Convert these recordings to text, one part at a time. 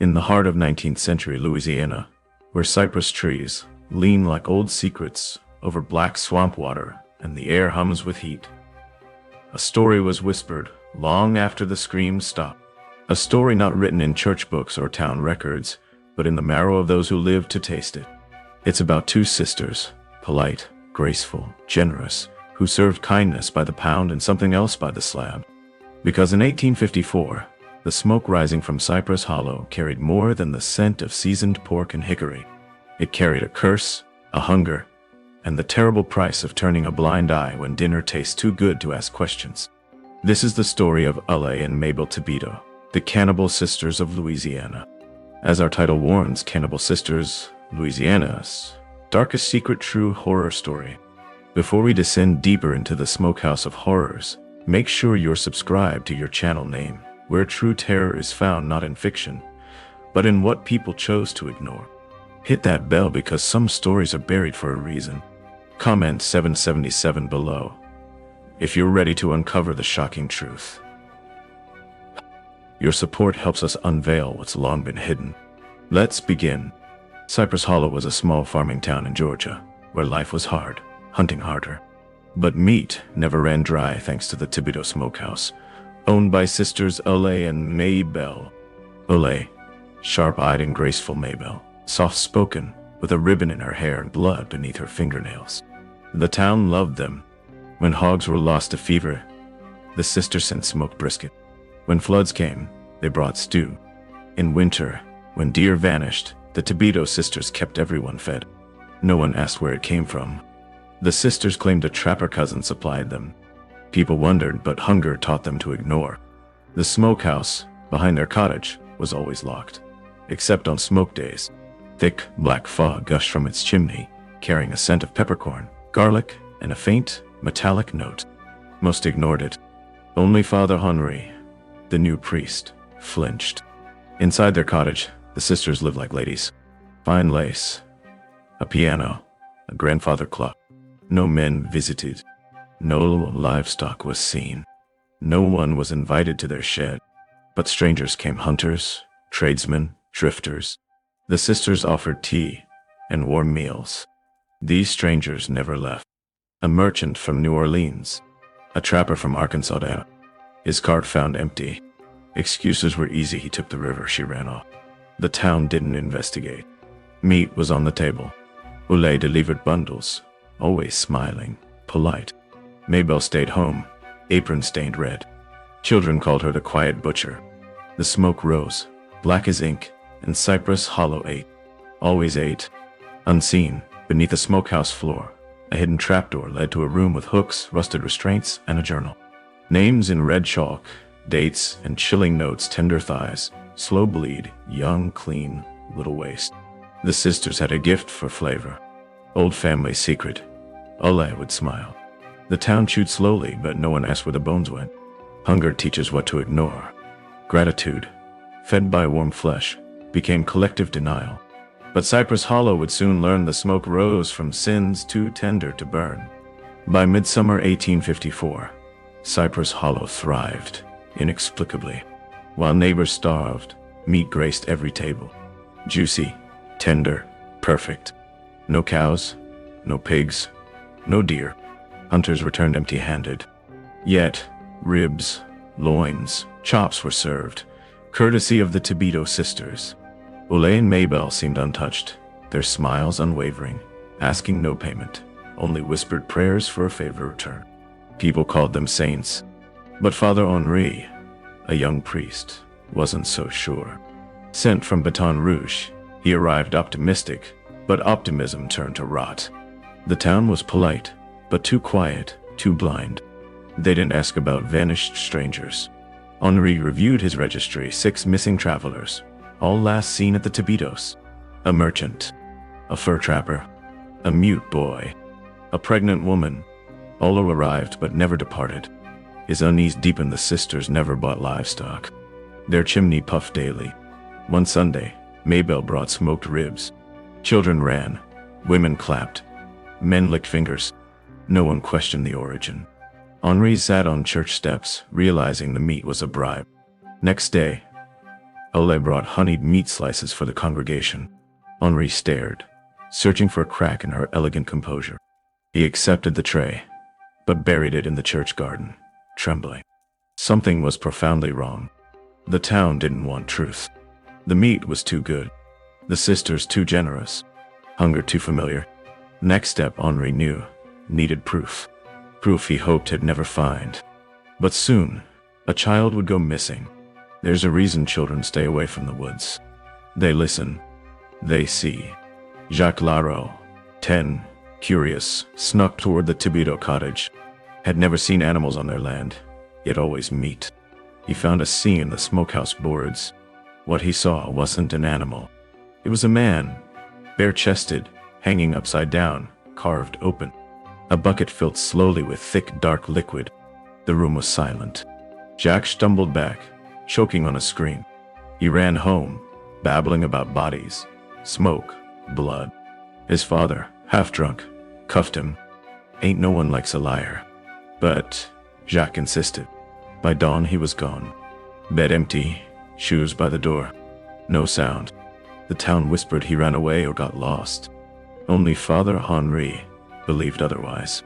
In the heart of 19th century Louisiana, where cypress trees lean like old secrets over black swamp water and the air hums with heat, a story was whispered long after the screams stopped. A story not written in church books or town records, but in the marrow of those who lived to taste it. It's about two sisters, polite, graceful, generous, who served kindness by the pound and something else by the slab. Because in 1854, the smoke rising from Cypress Hollow carried more than the scent of seasoned pork and hickory. It carried a curse, a hunger, and the terrible price of turning a blind eye when dinner tastes too good to ask questions. This is the story of Ulay and Mabel Tibito, the Cannibal Sisters of Louisiana. As our title warns, Cannibal Sisters, Louisiana's darkest secret true horror story. Before we descend deeper into the smokehouse of horrors, make sure you're subscribed to your channel name, where true terror is found not in fiction, but in what people chose to ignore. Hit that bell because some stories are buried for a reason. Comment 777 below if you're ready to uncover the shocking truth. Your support helps us unveil what's long been hidden. Let's begin. Cypress Hollow was a small farming town in Georgia, where life was hard, hunting harder. But meat never ran dry thanks to the Tibito Smokehouse, owned by sisters Ulay and Mabel. Ulay, sharp-eyed and graceful Mabel, soft-spoken, with a ribbon in her hair and blood beneath her fingernails. The town loved them. When hogs were lost to fever, the sisters sent smoked brisket. When floods came, they brought stew. In winter, when deer vanished, the Tibito sisters kept everyone fed. No one asked where it came from. The sisters claimed a trapper cousin supplied them. People wondered, but hunger taught them to ignore. The smokehouse, behind their cottage, was always locked, except on smoke days. Thick, black fog gushed from its chimney, carrying a scent of peppercorn, garlic, and a faint, metallic note. Most ignored it. Only Father Henri, the new priest, flinched. Inside their cottage, the sisters lived like ladies. Fine lace, a piano, a grandfather clock. No men visited. No livestock was seen. No one was invited to their shed. But strangers came, hunters, tradesmen, drifters. The sisters offered tea and warm meals. These strangers never left. A merchant from New Orleans, a trapper from Arkansas, his cart found empty. Excuses were easy. He took the river, she ran off. The town didn't investigate. Meat was on the table. Ulay delivered bundles, always smiling, polite. Mabel stayed home, apron stained red. Children called her the quiet butcher. The smoke rose, black as ink, and Cypress Hollow ate. Always ate. Unseen, beneath the smokehouse floor, a hidden trapdoor led to a room with hooks, rusted restraints, and a journal. Names in red chalk, dates, and chilling notes: tender thighs, slow bleed, young, clean, little waist. The sisters had a gift for flavor. Old family secret. Ulay would smile. The town chewed slowly, but no one asked where the bones went. Hunger teaches what to ignore. Gratitude, fed by warm flesh, became collective denial. But Cypress Hollow would soon learn the smoke rose from sins too tender to burn. By midsummer 1854, Cypress Hollow thrived, inexplicably. While neighbors starved, meat graced every table. Juicy, tender, perfect. No cows, no pigs, no deer. Hunters returned empty-handed. Yet, ribs, loins, chops were served, courtesy of the Tibito sisters. Ulay and Mabel seemed untouched, their smiles unwavering, asking no payment, only whispered prayers for a favor return. People called them saints. But Father Henri, a young priest, wasn't so sure. Sent from Baton Rouge, he arrived optimistic, but optimism turned to rot. The town was polite, but too quiet, too blind. They didn't ask about vanished strangers. Henri reviewed his registry: 6 missing travelers, all last seen at the Tibitos. A merchant, a fur trapper, a mute boy, a pregnant woman. All arrived but never departed. His unease deepened. The sisters never bought livestock. Their chimney puffed daily. One Sunday, Mabel brought smoked ribs. Children ran, women clapped, men licked fingers. No one questioned the origin. Henri sat on church steps, realizing the meat was a bribe. Next day, Ole brought honeyed meat slices for the congregation. Henri stared, searching for a crack in her elegant composure. He accepted the tray, but buried it in the church garden, trembling. Something was profoundly wrong. The town didn't want truth. The meat was too good. The sisters too generous. Hunger too familiar. Next step, Henri knew, needed proof. Proof he hoped he'd never find. But soon, a child would go missing. There's a reason children stay away from the woods. They listen. They see. Jacques Laro, 10, curious, snuck toward the Thibodeau cottage. Had never seen animals on their land, yet always meat. He found a scene in the smokehouse boards. What he saw wasn't an animal. It was a man, bare-chested, hanging upside down, carved open. A bucket filled slowly with thick, dark liquid. The room was silent. Jacques stumbled back, choking on a scream. He ran home, babbling about bodies, smoke, blood. His father, half-drunk, cuffed him. Ain't no one likes a liar. But Jacques insisted. By dawn he was gone. Bed empty, shoes by the door. No sound. The town whispered he ran away or got lost. Only Father Henri believed otherwise.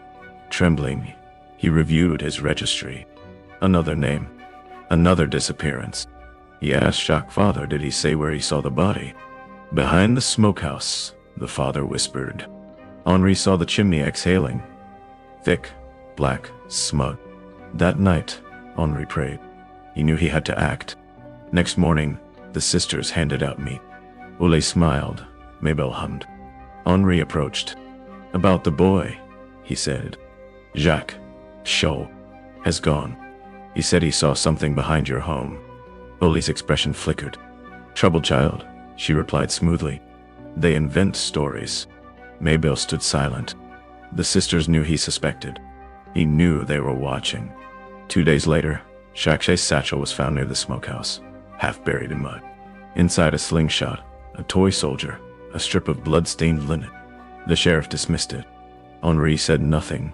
Trembling, he reviewed his registry. Another name. Another disappearance. He asked Jacques' father, did he say where he saw the body? Behind the smokehouse, the father whispered. Henri saw the chimney exhaling. Thick, black, smug. That night, Henri prayed. He knew he had to act. Next morning, the sisters handed out meat. Ole smiled. Mabel hummed. Henri approached. About the boy, he said. Jacques, show, has gone. He said he saw something behind your home. Ole's expression flickered. Troubled child, she replied smoothly. They invent stories. Mabel stood silent. The sisters knew he suspected. He knew they were watching. 2 days later, Jacques' satchel was found near the smokehouse, half buried in mud. Inside a slingshot, a toy soldier, a strip of blood-stained linen. The sheriff dismissed it. Henri said nothing.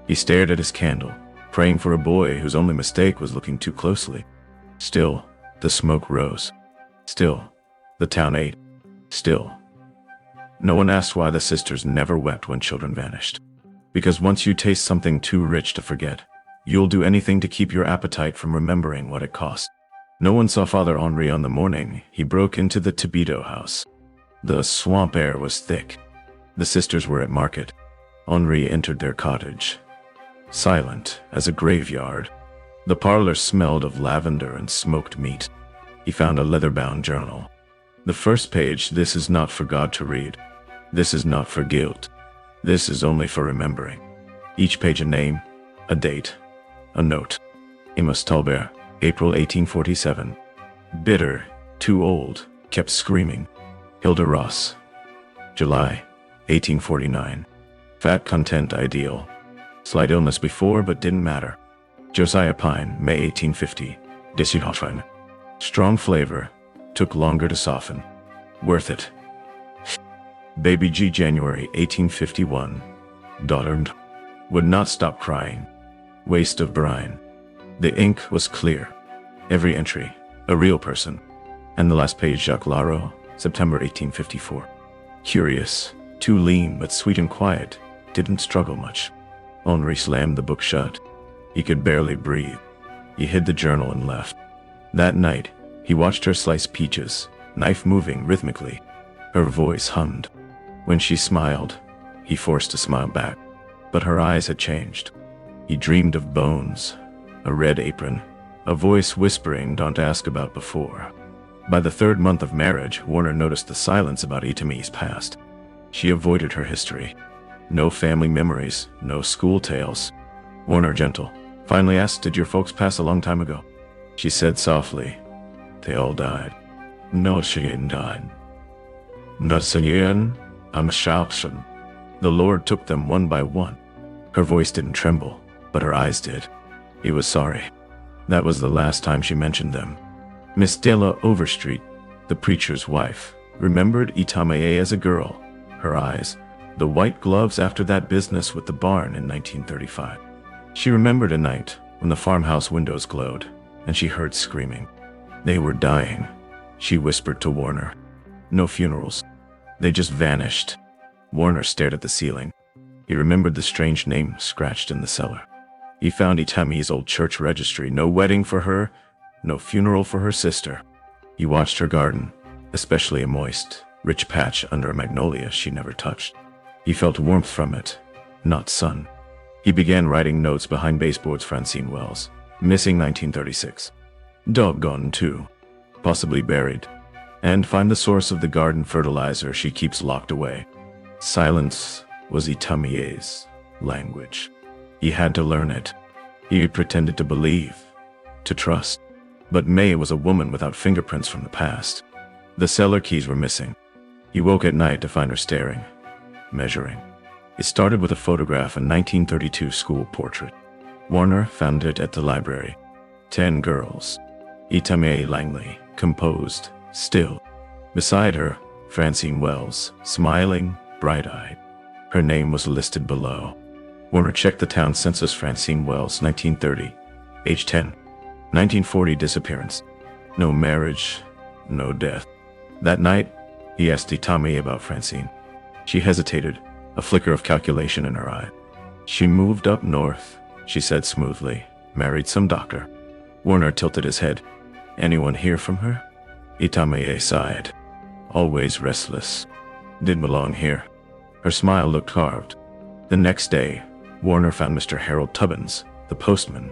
He stared at his candle, praying for a boy whose only mistake was looking too closely. Still, the smoke rose. Still, the town ate. Still. No one asked why the sisters never wept when children vanished. Because once you taste something too rich to forget, you'll do anything to keep your appetite from remembering what it cost. No one saw Father Henri on the morning he broke into the Thibodeau house. The swamp air was thick. The sisters were at market. Henri entered their cottage, silent as a graveyard. The parlor smelled of lavender and smoked meat. He found a leather-bound journal. The first page, this is not for God to read. This is not for guilt. This is only for remembering. Each page a name, a date, a note. Emma Stolberg, April 1847. Bitter, too old, kept screaming. Hilda Ross, July 1849. Fat content ideal. Slight illness before but didn't matter. Josiah Pine, May 1850. Dissyhofen. Strong flavor, took longer to soften. Worth it. Baby G, January 1851. Daughter would not stop crying. Waste of brine. The ink was clear. Every entry, a real person. And the last page, Jacques Laro, September 1854. Curious, too lean but sweet and quiet, didn't struggle much. Henri slammed the book shut. He could barely breathe. He hid the journal and left. That night, he watched her slice peaches, knife moving rhythmically. Her voice hummed. When she smiled, he forced a smile back. But her eyes had changed. He dreamed of bones, a red apron, a voice whispering, don't ask about before. By the 3rd month of marriage, Warner noticed the silence about Itami's past. She avoided her history. No family memories, no school tales. Warner, gentle, finally asked, did your folks pass a long time ago? She said softly, they all died. No, she ain't died. Not again, I'm shouting. The Lord took them one by one. Her voice didn't tremble, but her eyes did. He was sorry. That was the last time she mentioned them. Miss Della Overstreet, the preacher's wife, remembered Itamae as a girl. Her eyes, the white gloves after that business with the barn in 1935. She remembered a night when the farmhouse windows glowed, and she heard screaming. They were dying. She whispered to Warner. No funerals. They just vanished. Warner stared at the ceiling. He remembered the strange name scratched in the cellar. He found Itami's old church registry. No wedding for her, no funeral for her sister. He watched her garden, especially a moist, rich patch under a magnolia she never touched. He felt warmth from it, not sun. He began writing notes behind baseboards. Francine Wells, missing 1936. Dog gone too, possibly buried. And find the source of the garden fertilizer she keeps locked away. Silence was Itamie's language. He had to learn it. He pretended to believe, to trust. But May was a woman without fingerprints from the past. The cellar keys were missing. He woke at night to find her staring, measuring. It started with a photograph, a 1932 school portrait. Warner found it at the library. 10 girls. Itamie Langley, composed, still. Beside her, Francine Wells, smiling, bright-eyed. Her name was listed below. Warner checked the town census. Francine Wells, 1930, age 10. 1940 disappearance. No marriage, no death. That night, he asked Itamie about Francine. She hesitated, a flicker of calculation in her eye. She moved up north, she said smoothly. Married some doctor. Warner tilted his head. Anyone hear from her? Itamie sighed. Always restless. Didn't belong here. Her smile looked carved. The next day, Warner found Mr. Harold Tubbins, the postman.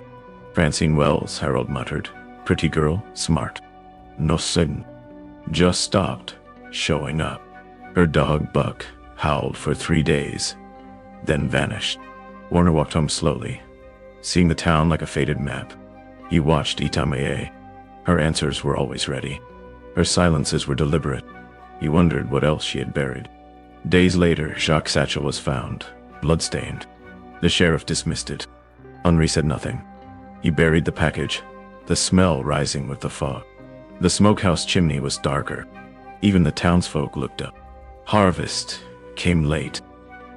Francine Wells, Harold muttered. Pretty girl, smart. No sign. Just stopped showing up. Her dog, Buck, howled for 3 days, then vanished. Warner walked home slowly, seeing the town like a faded map. He watched Itamie. Her answers were always ready. Her silences were deliberate. He wondered what else she had buried. Days later, Jacques' satchel was found, bloodstained. The sheriff dismissed it. Henri said nothing. He buried the package, the smell rising with the fog. The smokehouse chimney was darker. Even the townsfolk looked up. Harvest came late.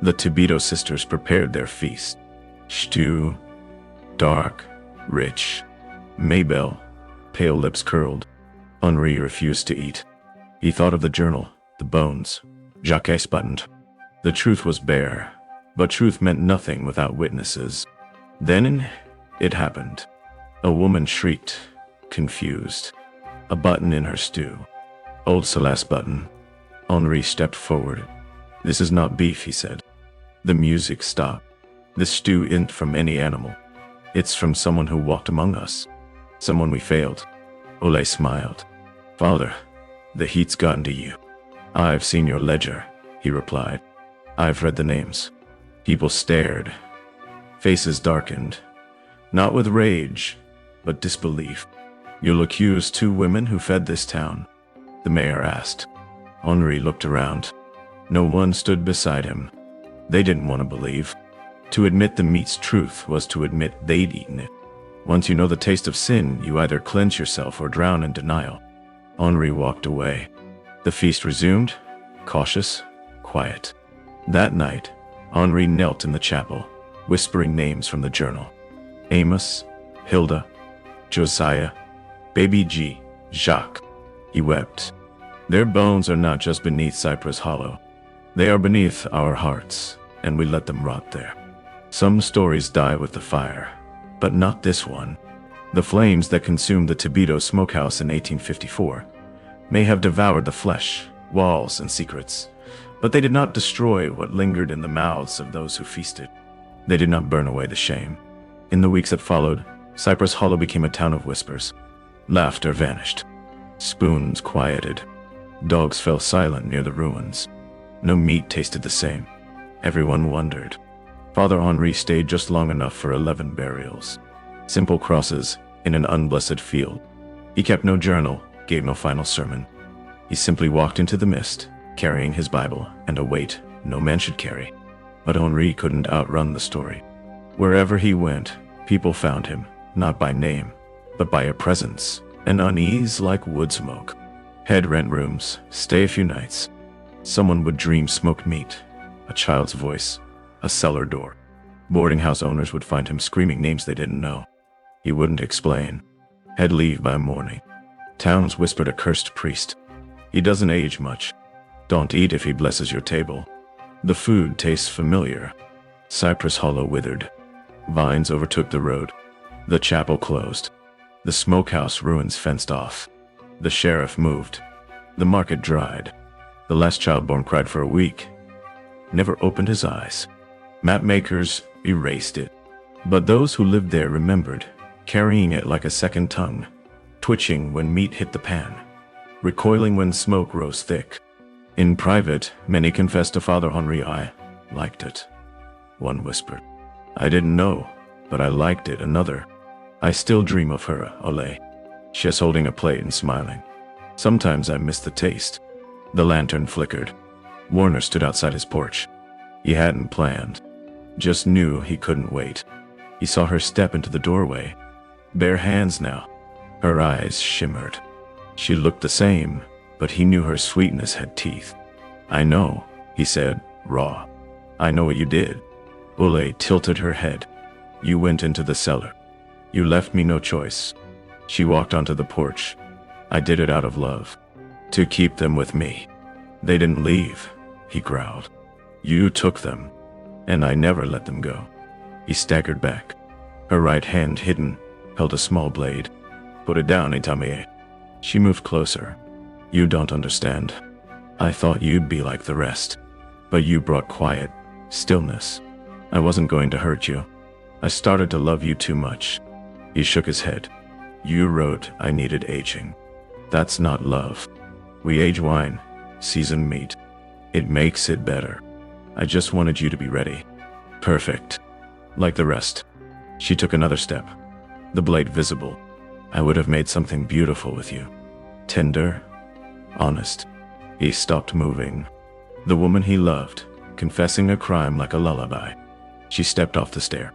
The Tibito sisters prepared their feast. Stew, dark, rich. Maybelle, pale lips curled. Henri refused to eat. He thought of the journal, the bones. Jacques buttoned. The truth was bare, but truth meant nothing without witnesses. Then it happened. A woman shrieked, confused. A button in her stew. Old Celeste button. Henri stepped forward. This is not beef, he said. The music stopped. The stew isn't from any animal. It's from someone who walked among us. Someone we failed. Ole smiled. Father, the heat's gotten to you. I've seen your ledger, he replied. I've read the names. People stared. Faces darkened. Not with rage, but disbelief. You'll accuse 2 women who fed this town? The mayor asked. Henri looked around. No one stood beside him. They didn't want to believe. To admit the meat's truth was to admit they'd eaten it. Once you know the taste of sin, you either cleanse yourself or drown in denial. Henri walked away. The feast resumed, cautious, quiet. That night, Henri knelt in the chapel, whispering names from the journal. Amos, Hilda, Josiah, Baby G, Jacques. He wept. Their bones are not just beneath Cypress Hollow. They are beneath our hearts, and we let them rot there. Some stories die with the fire, but not this one. The flames that consumed the Tibito smokehouse in 1854 may have devoured the flesh, walls, and secrets, but they did not destroy what lingered in the mouths of those who feasted. They did not burn away the shame. In the weeks that followed, Cypress Hollow became a town of whispers. Laughter vanished. Spoons quieted. Dogs fell silent near the ruins. No meat tasted the same. Everyone wondered. Father Henri stayed just long enough for 11 burials. Simple crosses in an unblessed field. He kept no journal, gave no final sermon. He simply walked into the mist, carrying his Bible and a weight no man should carry. But Henri couldn't outrun the story. Wherever he went, people found him, not by name, but by a presence, an unease like wood smoke. Head rent rooms, stay a few nights. Someone would dream smoked meat, a child's voice, a cellar door. Boarding house owners would find him screaming names they didn't know. He wouldn't explain. He'd leave by morning. Towns whispered a cursed priest. He doesn't age much. Don't eat if he blesses your table. The food tastes familiar. Cypress Hollow withered. Vines overtook the road. The chapel closed. The smokehouse ruins fenced off. The sheriff moved. The market dried. The last child born cried for a week. Never opened his eyes. Map makers erased it. But those who lived there remembered, carrying it like a second tongue, twitching when meat hit the pan, recoiling when smoke rose thick. In private, many confessed to Father Henri, "I liked it." One whispered, "I didn't know, but I liked it." Another, "I still dream of her, Ole. She's holding a plate and smiling. Sometimes I miss the taste." The lantern flickered. Warner stood outside his porch. He hadn't planned, just knew he couldn't wait. He saw her step into the doorway. Bare hands now. Her eyes shimmered. She looked the same, but he knew her sweetness had teeth. "I know," he said, raw. "I know what you did." Ole tilted her head. "You went into the cellar. You left me no choice." She walked onto the porch. "I did it out of love. To keep them with me." "They didn't leave," he growled. "You took them, and I never let them go." He staggered back. Her right hand, hidden, held a small blade. "Put it down, Itami." She moved closer. "You don't understand. I thought you'd be like the rest. But you brought quiet, stillness. I wasn't going to hurt you. I started to love you too much." He shook his head. "You wrote I needed aging. That's not love. We age wine, seasoned meat. It makes it better. I just wanted you to be ready. Perfect. Like the rest." She took another step, the blade visible. "I would have made something beautiful with you. Tender, honest." He stopped moving. The woman he loved, confessing a crime like a lullaby. She stepped off the stair.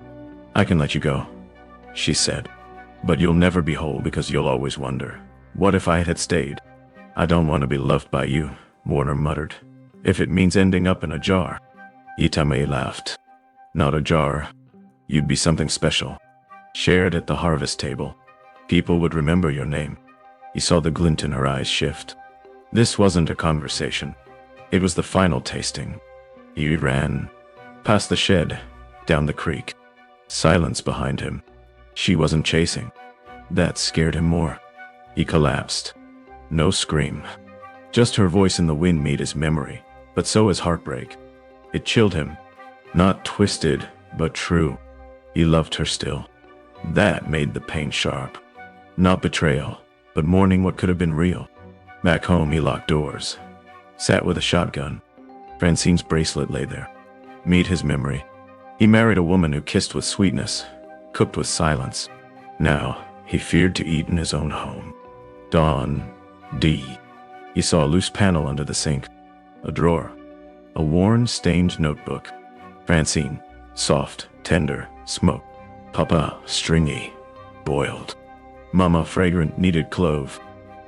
"I can let you go," she said. "But you'll never be whole because you'll always wonder, what if I had stayed?" "I don't want to be loved by you," Warner muttered. "If it means ending up in a jar." Itame laughed. "Not a jar. You'd be something special. Shared at the harvest table. People would remember your name." He saw the glint in her eyes shift. This wasn't a conversation. It was the final tasting. He ran. Past the shed, down the creek. Silence behind him. She wasn't chasing. That scared him more. He collapsed. No scream. Just her voice in the wind made his memory, but so his heartbreak. It chilled him. Not twisted, but true. He loved her still. That made the pain sharp. Not betrayal, but mourning what could have been real. Back home, he locked doors. Sat with a shotgun. Francine's bracelet lay there. Meet his memory. He married a woman who kissed with sweetness, cooked with silence. Now, he feared to eat in his own home. Dawn. D. He saw a loose panel under the sink. A drawer. A worn, stained notebook. Francine. Soft, tender, smoke. Papa. Stringy. Boiled. Mama. Fragrant, kneaded clove.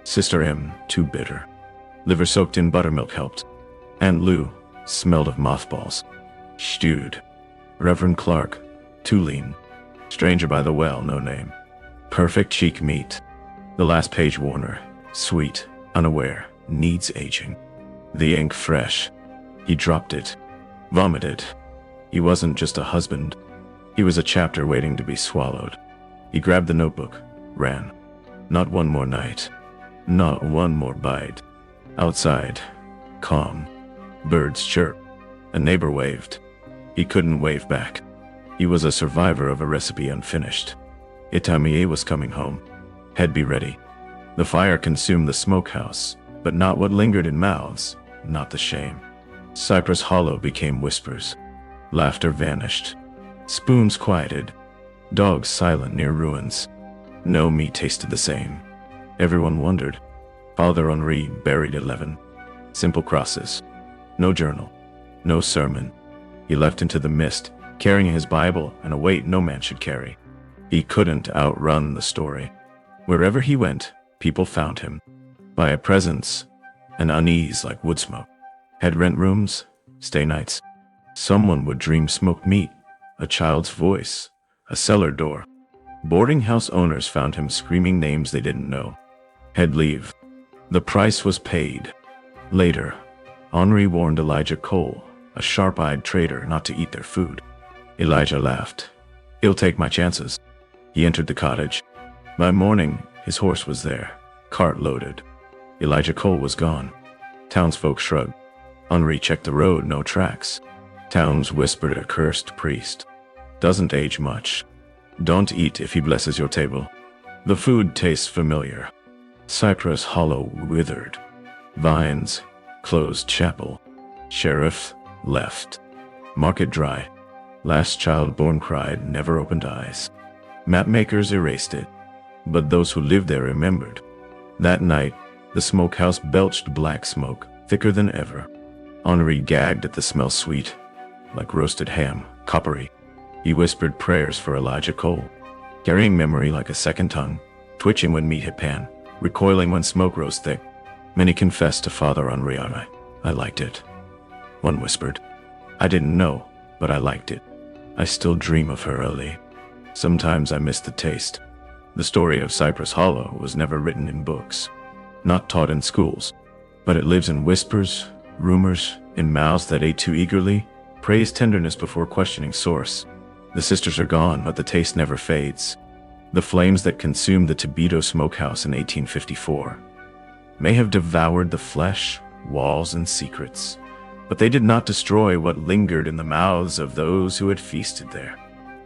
Sister M. Too bitter. Liver soaked in buttermilk helped. Aunt Lou. Smelled of mothballs. Stewed. Reverend Clark. Too lean. Stranger by the well, no name. Perfect cheek meat. The last page, Warner. Sweet, unaware, needs aging. The ink fresh. He dropped it. Vomited. He wasn't just a husband. He was a chapter waiting to be swallowed. He grabbed the notebook. Ran. Not one more night. Not one more bite. Outside. Calm. Birds chirp. A neighbor waved. He couldn't wave back. He was a survivor of a recipe unfinished. Itami was coming home. He'd be ready. The fire consumed the smokehouse, but not what lingered in mouths, not the shame. Cypress Hollow became whispers. Laughter vanished. Spoons quieted. Dogs silent near ruins. No meat tasted the same. Everyone wondered. Father Henri buried 11. Simple crosses. No journal. No sermon. He left into the mist, carrying his Bible and a weight no man should carry. He couldn't outrun the story. Wherever he went, people found him. By a presence, an unease like wood smoke. Had rent rooms, stay nights. Someone would dream smoked meat, a child's voice, a cellar door. Boarding house owners found him screaming names they didn't know. Head leave. The price was paid. Later, Henri warned Elijah Cole, a sharp-eyed trader, not to eat their food. Elijah laughed. "He'll take my chances." He entered the cottage. By morning, his horse was there, cart loaded. Elijah Cole was gone. Townsfolk shrugged. Henri checked the road, no tracks. Towns whispered a cursed priest. "Doesn't age much. Don't eat if he blesses your table." The food tastes familiar. Cypress Hollow withered. Vines closed chapel. Sheriff left. Market dry. Last child born cried, never opened eyes. Mapmakers erased it, but those who lived there remembered. That night, the smokehouse belched black smoke, thicker than ever. Henri gagged at the smell, sweet, like roasted ham, coppery. He whispered prayers for Elijah Cole, carrying memory like a second tongue, twitching when meat hit pan, recoiling when smoke rose thick. Many confessed to Father Henri. "I liked it." One whispered, "I didn't know, but I liked it. I still dream of her early. Sometimes I miss the taste." The story of Cypress Hollow was never written in books, not taught in schools, but it lives in whispers, rumors, in mouths that ate too eagerly, praised tenderness before questioning source. The sisters are gone, but the taste never fades. The flames that consumed the Tobedo smokehouse in 1854 may have devoured the flesh, walls, and secrets, but they did not destroy what lingered in the mouths of those who had feasted there.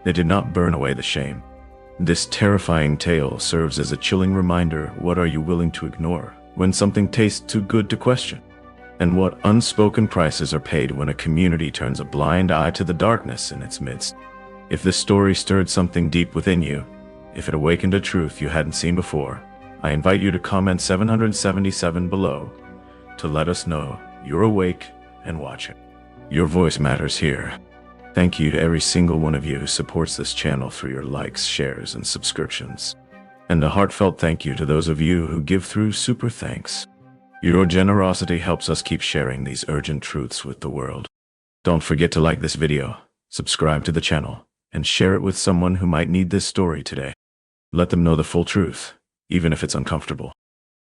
They did not burn away the shame. This terrifying tale serves as a chilling reminder: what are you willing to ignore when something tastes too good to question? And what unspoken prices are paid when a community turns a blind eye to the darkness in its midst? If this story stirred something deep within you, if it awakened a truth you hadn't seen before, I invite you to comment 777 below to let us know you're awake and watching. Your voice matters here. Thank you to every single one of you who supports this channel through your likes, shares, and subscriptions. And a heartfelt thank you to those of you who give through super thanks. Your generosity helps us keep sharing these urgent truths with the world. Don't forget to like this video, subscribe to the channel, and share it with someone who might need this story today. Let them know the full truth, even if it's uncomfortable.